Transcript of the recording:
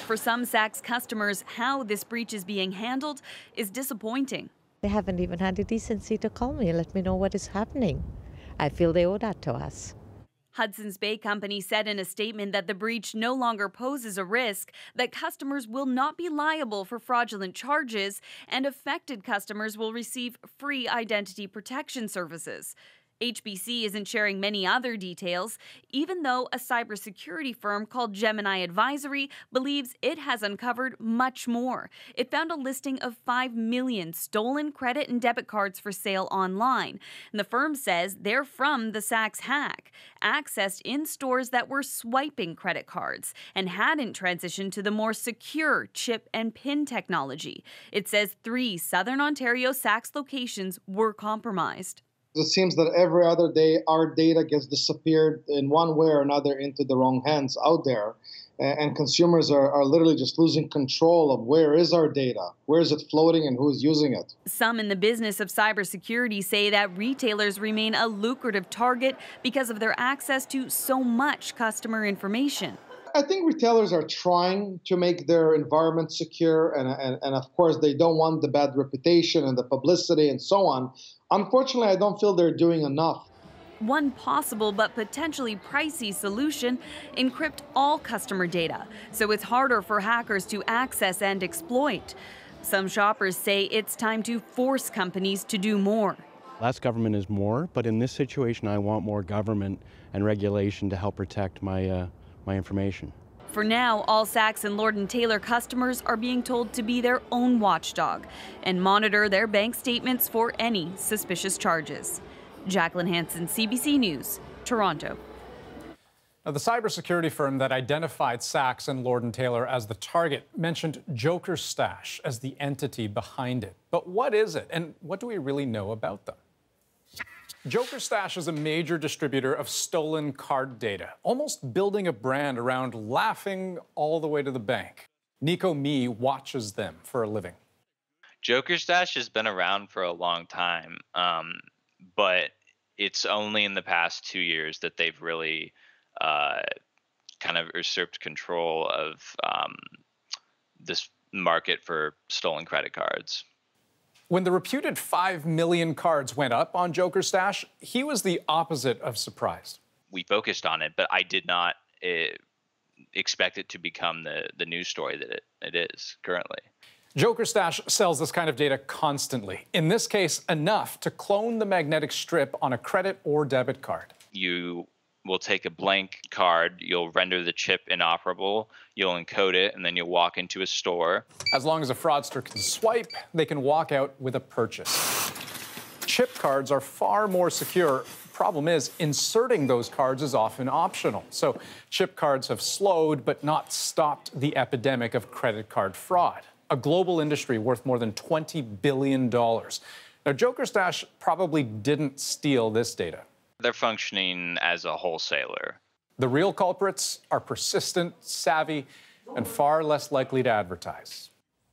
For some Saks customers, how this breach is being handled is disappointing. They haven't even had the decency to call me and let me know what is happening. I feel they owe that to us. Hudson's Bay Company said in a statement that the breach no longer poses a risk, that customers will not be liable for fraudulent charges, and affected customers will receive free identity protection services. HBC isn't sharing many other details, even though a cybersecurity firm called Gemini Advisory believes it has uncovered much more. It found a listing of 5 million stolen credit and debit cards for sale online. And the firm says they're from the Saks hack, accessed in stores that were swiping credit cards and hadn't transitioned to the more secure chip and PIN technology. It says 3 Southern Ontario Saks locations were compromised. It seems that every other day our data gets disappeared in one way or another into the wrong hands out there. And consumers are literally just losing control of where is our data, where is it floating, and who's using it. Some in the business of cybersecurity say that retailers remain a lucrative target because of their access to so much customer information. I think retailers are trying to make their environment secure, and of course they don't want the bad reputation and the publicity and so on. Unfortunately, I don't feel they're doing enough. One possible but potentially pricey solution: encrypt all customer data, so it's harder for hackers to access and exploit. Some shoppers say it's time to force companies to do more. Less government is more, but in this situation I want more government and regulation to help protect my information. For now, all Saks and Lord & Taylor customers are being told to be their own watchdog and monitor their bank statements for any suspicious charges. Jacqueline Hansen, CBC News, Toronto. Now, the cybersecurity firm that identified Saks and Lord & Taylor as the target mentioned Joker Stash as the entity behind it. But what is it, and what do we really know about them? Joker Stash is a major distributor of stolen card data, almost building a brand around laughing all the way to the bank. Nico Mee watches them for a living. Joker Stash has been around for a long time, but it's only in the past 2 years that they've really kind of usurped control of this market for stolen credit cards. When the reputed 5 million cards went up on Joker Stash, he was the opposite of surprised. We focused on it, but I did not expect it to become the news story that it is currently. Joker Stash sells this kind of data constantly. In this case, enough to clone the magnetic strip on a credit or debit card. You will take a blank card, you'll render the chip inoperable, you'll encode it, and then you'll walk into a store. As long as a fraudster can swipe, they can walk out with a purchase. Chip cards are far more secure. Problem is, inserting those cards is often optional. So chip cards have slowed but not stopped the epidemic of credit card fraud, a global industry worth more than $20 billion. Now, Joker Stash probably didn't steal this data. They're functioning as a wholesaler. The real culprits are persistent, savvy, and far less likely to advertise.